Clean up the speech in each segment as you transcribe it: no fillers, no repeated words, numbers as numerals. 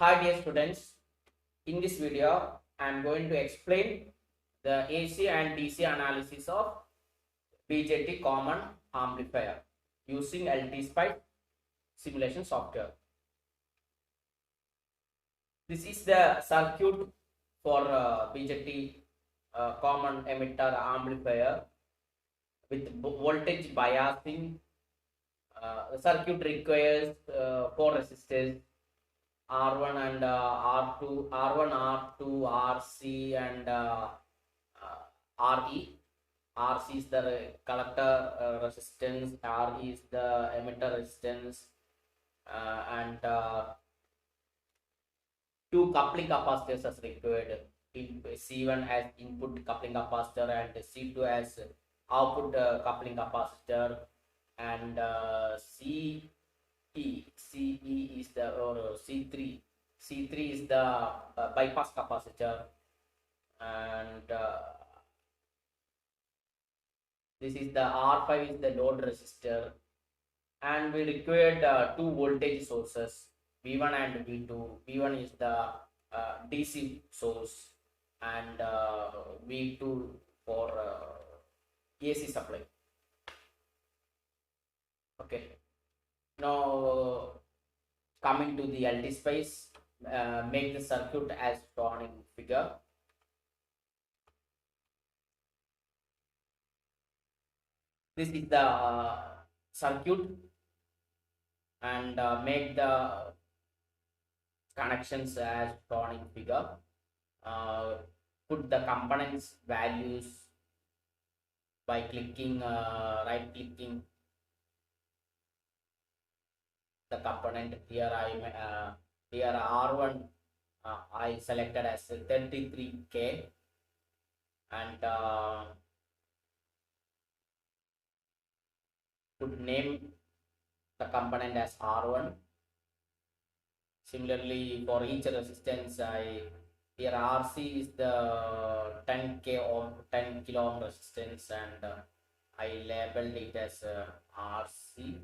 Hi dear students, in this video I am going to explain the AC and DC analysis of BJT common amplifier using LTSpice simulation software. This is the circuit for BJT common emitter amplifier with voltage biasing. The circuit requires 4 resistors R1 and R2, R1, R2, RC and RE. RC is the collector resistance, RE is the emitter resistance, and 2 coupling capacitors as required. C1 as input coupling capacitor and C2 as output coupling capacitor, and CE is the C3 is the bypass capacitor, and this is the R5 is the load resistor, and we required 2 voltage sources V1 and V2. V1 is the DC source and V2 for AC supply. Okay. Now coming to the LTSpice, make the circuit as shown in figure. This is the circuit, and make the connections as shown in figure. Put the components values by clicking right clicking the component. Here here R1 I selected as 33K, and put name the component as R1. Similarly, for each resistance, here RC is the 10 kilo ohm resistance, and I labeled it as RC.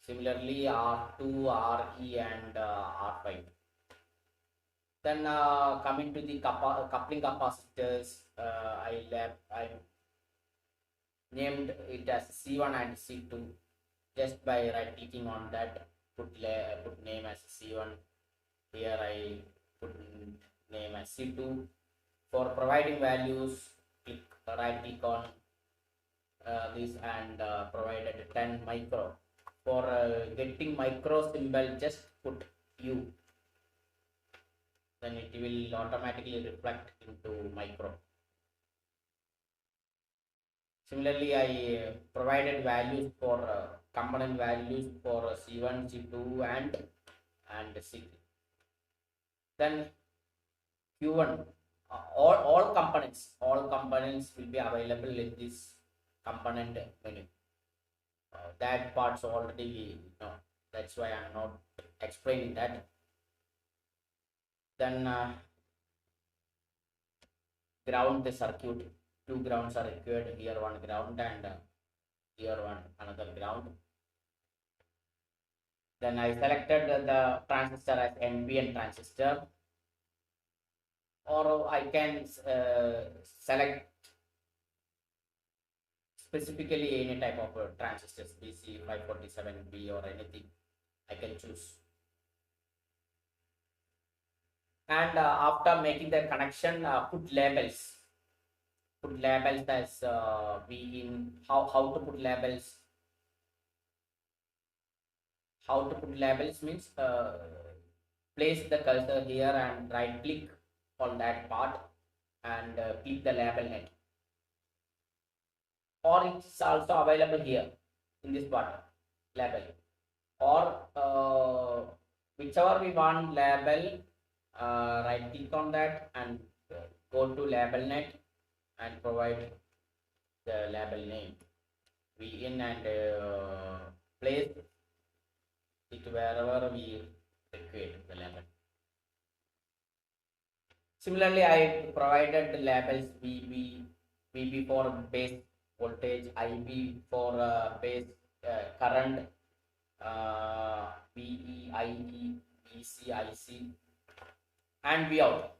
Similarly, R2, RE, and R5. Then coming to the coupling capacitors, I named it as C1 and C2 just by right clicking on that. Put name as C1. Here I put name as C2. For providing values, right click on this and provided 10 micro. For getting micro symbol, just put U. Then it will automatically reflect into micro. Similarly, I provided values for component values for C1, C2, and C3. Then Q1, all components will be available in this component menu. That part's already know. That's why I'm not explaining that. Then ground the circuit. 2 grounds are required. Here one ground and here one another ground. Then I selected the transistor as NPN transistor, or I can select specifically any type of transistors, BC547B or anything I can choose. And after making the connection, put labels. Put labels as how to put labels. How to put labels means place the cursor here and right click on that part and click the label net. Or it's also available here in this part, label. Or whichever we want label, right click on that and go to label net and provide the label name. We in and place it wherever we require the label. Similarly, I provided the labels VB for base voltage, IB for base current, VE, IE, DC, IC, and V out.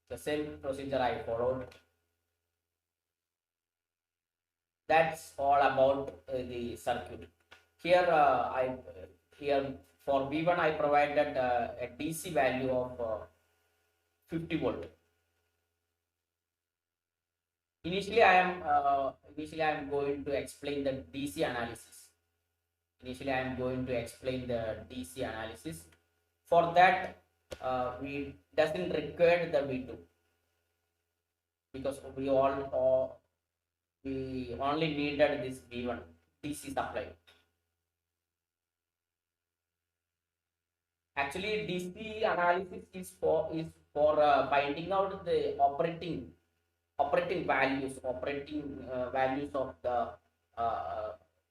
The same procedure I followed. That's all about the circuit. Here here for V1 I provided a DC value of 50 volt. Initially I am going to explain the DC analysis. Initially I am going to explain the DC analysis. For that we doesn't require the V2 because we only needed this V1 DC supply. Actually, DC analysis is for finding out the operating values of the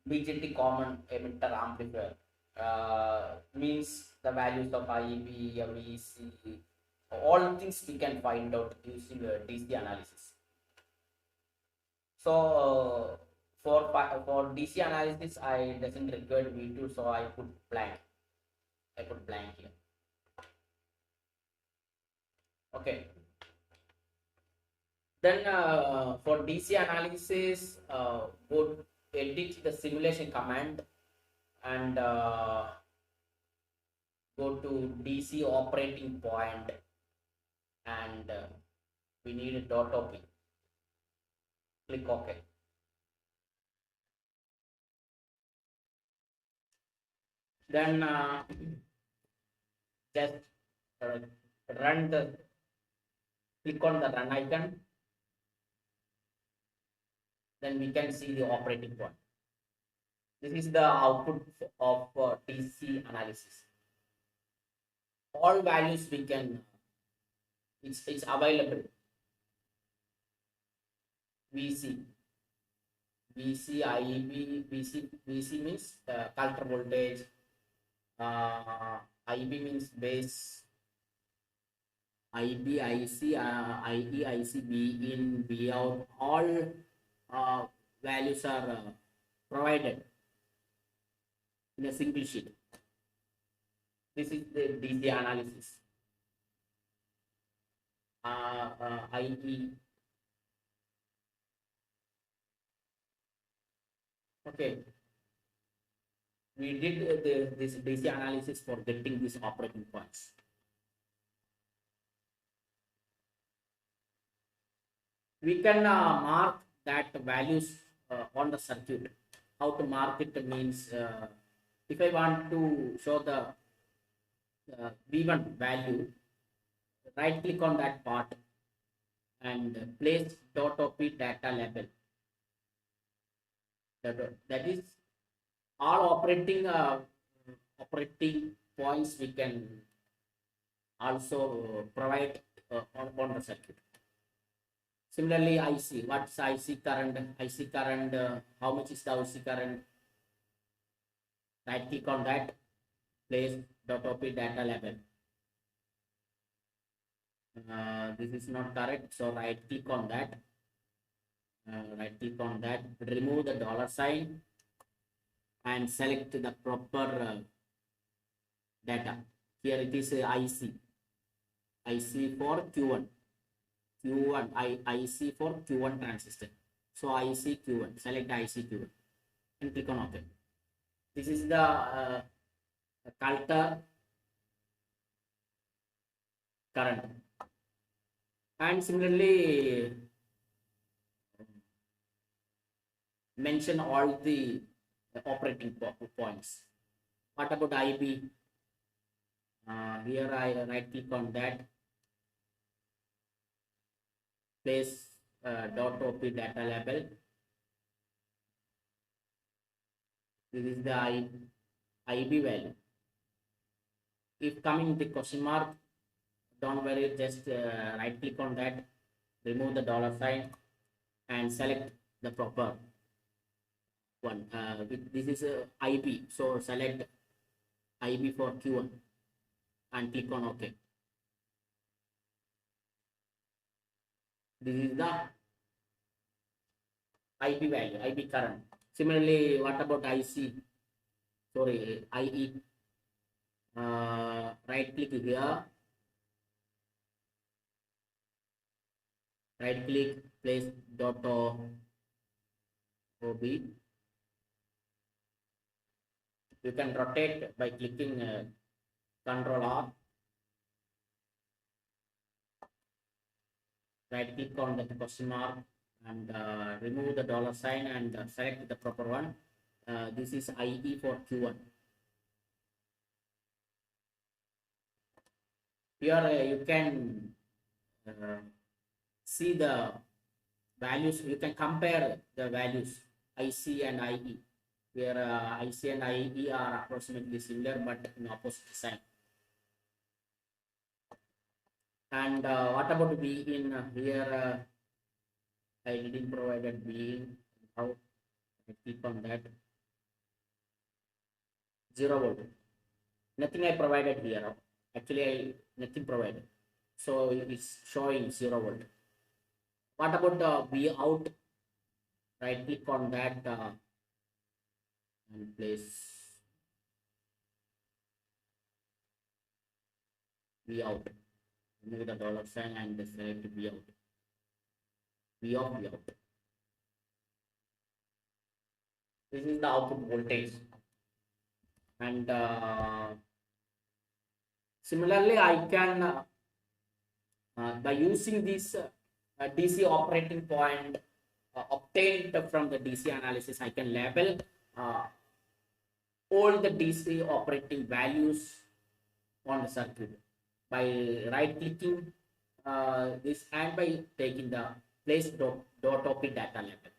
BJT common emitter amplifier. Means the values of IB, VC, all things we can find out using DC analysis. So for DC analysis, I doesn't require V2, so I put blank. Here. Okay. Then for DC analysis, would edit the simulation command and go to DC operating point, and we need a dot op. Click OK. Then just click on the run icon. Then we can see the operating point. This is the output of DC analysis. All values we can, it's available. VC, IB, VC means collector voltage, IB means base, IB, IC, IE, IC, B in, B out, all values are provided in a single sheet. This is the DC analysis. IE. Okay. We did this DC analysis for getting these operating points. We can mark that values on the circuit. How to mark it means if I want to show the V1 value, right click on that part and place .op data label. That is all operating points we can also provide on the circuit. Similarly, IC, what's IC current? IC current, how much is the IC current? Right click on that, place .op data label. This is not correct, so right click on that. Remove the $sign and select the proper data. Here it is IC for Q1, IC for Q1 transistor. So IC Q1, select IC Q1 and click on OK. This is the collector current. And similarly, mention all the operating points. What about IB? Here I right click on that, place .op data label. This is the IB value. If coming the question mark, don't worry, just right click on that, remove the $sign and select the proper one. This is IB, so select IB for Q1 and click on OK. This is the IB value, IB current. Similarly, what about IC? Sorry, IE. right click here, right click, place dot ob. You can rotate by clicking Control R. Right click on the question mark and remove the dollar sign and select the proper one. This is IE for Q1. Here you can see the values. You can compare the values IC and IE, where IC and IE are approximately similar but in opposite sign. And what about B in here? I didn't provide B in. How I click on that? 0 volt. Nothing I provided here. Actually, I nothing provided. So it's showing 0 volt. What about V out? Right click on that and place V out. Remove the dollar sign and select V out. V out, V out. This is the output voltage. And similarly, I can by using this DC operating point obtained from the DC analysis, I can label all the DC operating values on the circuit by right clicking this and by taking the place dot op data label.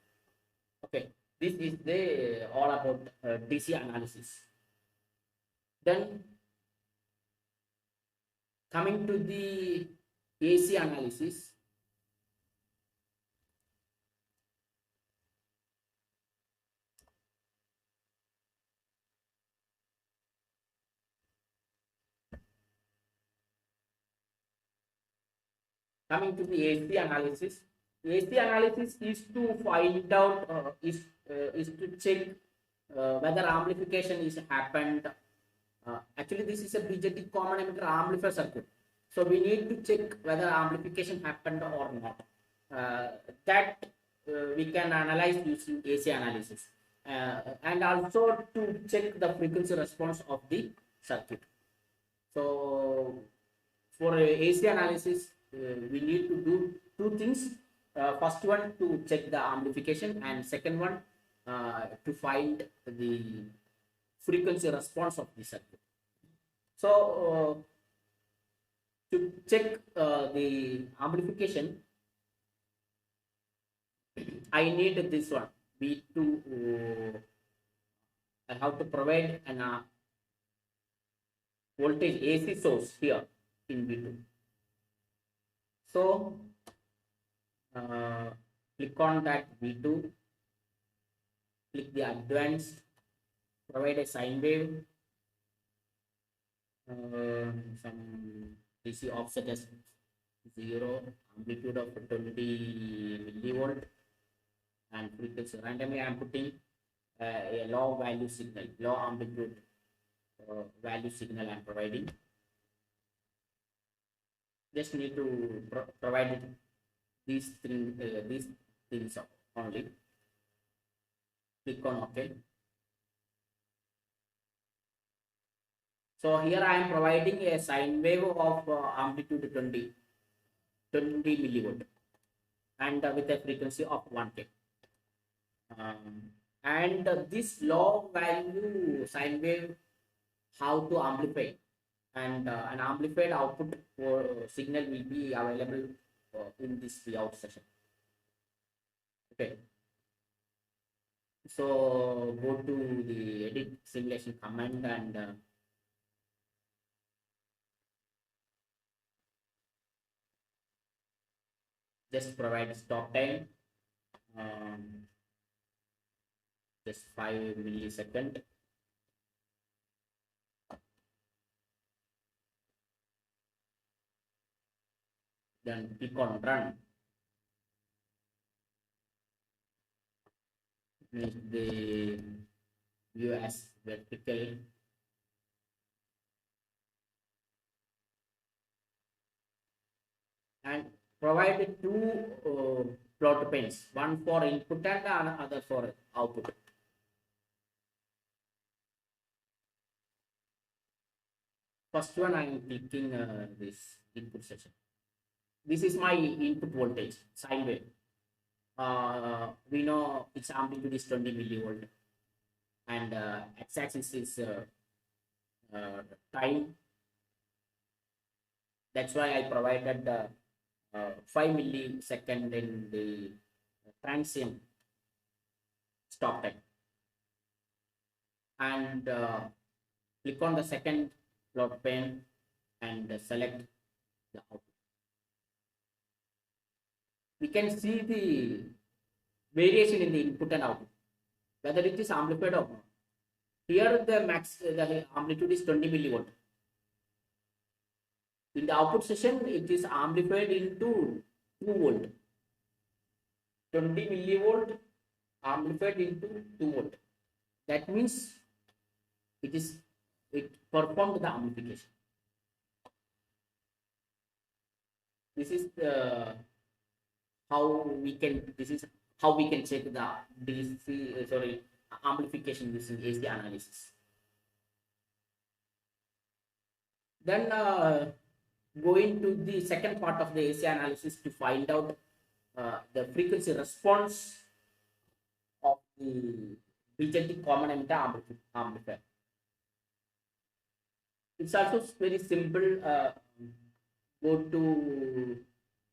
Okay, this is the all about DC analysis. Then coming to the AC analysis. Coming to the AC analysis is to find out is to check whether amplification is happened. Actually, this is a BJT common emitter amplifier circuit, so we need to check whether amplification happened or not. That we can analyze using AC analysis, and also to check the frequency response of the circuit. So for AC analysis, we need to do two things. First one to check the amplification, and second one to find the frequency response of the circuit. So to check the amplification, I need this one B2. I have to provide an voltage AC source here in B2. So click on that V2, click the advanced, provide a sine wave, some DC offset as 0, amplitude of 20 millivolt, and frequency. Randomly I am putting a low value signal, low amplitude value signal I am providing. Just need to provide these things only. Click on OK. So here I am providing a sine wave of amplitude 20 millivolt and with a frequency of 1K. And this low value sine wave how to amplify, and an amplified output signal will be available in this Vout session. Okay, so go to the edit simulation command and just provide stop time, just 5 millisecond. Then click on run. Make the view as vertical. and provide two plot pins, one for input and another for output. First one I am clicking this input section. This is my input voltage, sine wave. We know its amplitude is 20 millivolt, and x-axis is time. That's why I provided 5 millisecond in the transient stop time, and click on the second plot pane and select the output. We can see the variation in the input and output, whether it is amplified or not. Here the amplitude is 20 millivolt. In the output session, it is amplified into 2 volt. 20 millivolt amplified into 2 volt. That means it performed the amplification. This is how we can check the DC amplification using AC analysis. Then going to the second part of the AC analysis to find out the frequency response of the BJT common emitter amplifier. It's also very simple. Go to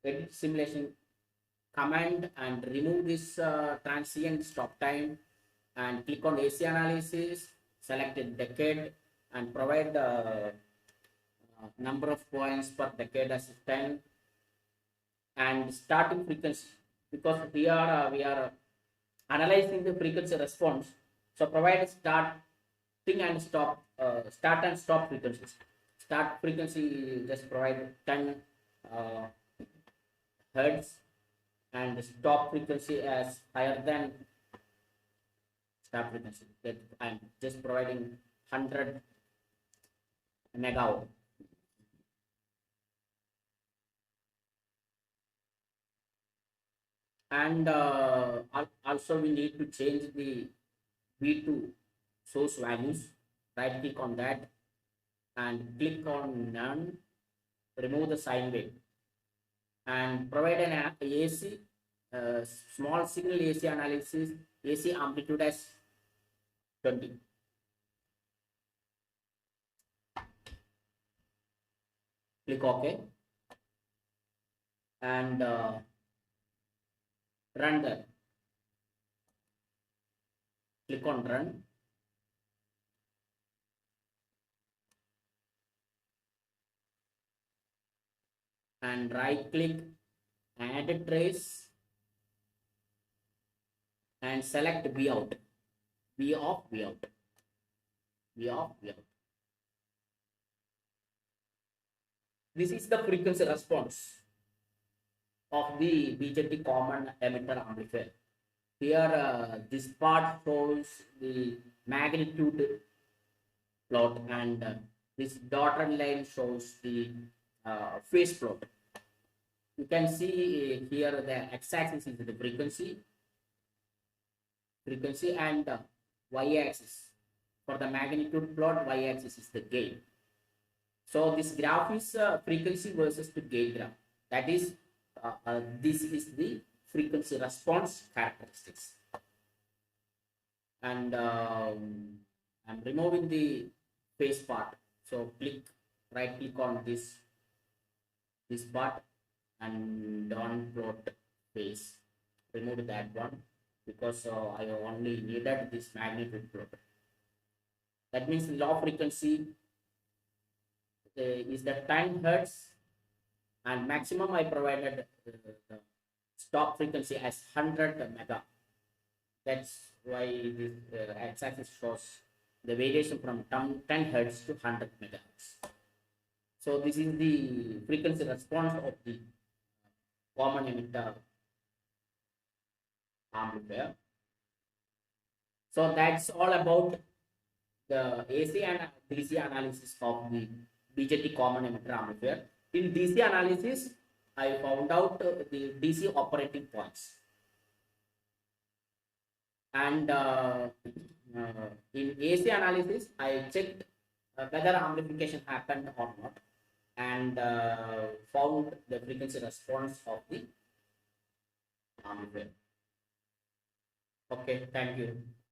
edit simulation command and remove this transient stop time and click on AC analysis, select a decade and provide the number of points per decade as 10 and starting frequency, because here we are analyzing the frequency response. So provide starting and stop start and stop frequencies. Start frequency just provide 10 hertz and stop frequency as higher than start frequency. That I'm just providing 100 megawatt. And also we need to change the V2 source values. Right click on that and click on none, remove the sine wave and provide an AC small signal AC analysis, AC amplitude as 20. Click OK and run that. Click on run. And right click, add a trace and select V out. V off, V out. V off, V out. This is the frequency response of the BJT common emitter amplifier. Here this part shows the magnitude plot and this dotted line shows the phase plot. You can see here the x-axis is the frequency and y-axis. For the magnitude plot, y-axis is the gain. So this graph is frequency versus the gain graph. That is, this is the frequency response characteristics. And I'm removing the phase part. So right click on this part and don't plot phase. Remove that one because I only needed this magnitude plot. That means low frequency is the 10 hertz and maximum I provided the stop frequency as 100 mega. That's why this x-axis shows the variation from 10 hertz to 100 megahertz. So this is the frequency response of the common emitter amplifier. So that's all about the AC and DC analysis of the BJT common emitter amplifier. In DC analysis, I found out the DC operating points, and in AC analysis, I checked whether amplification happened or not, and found the frequency response of the amplifier. Okay, thank you.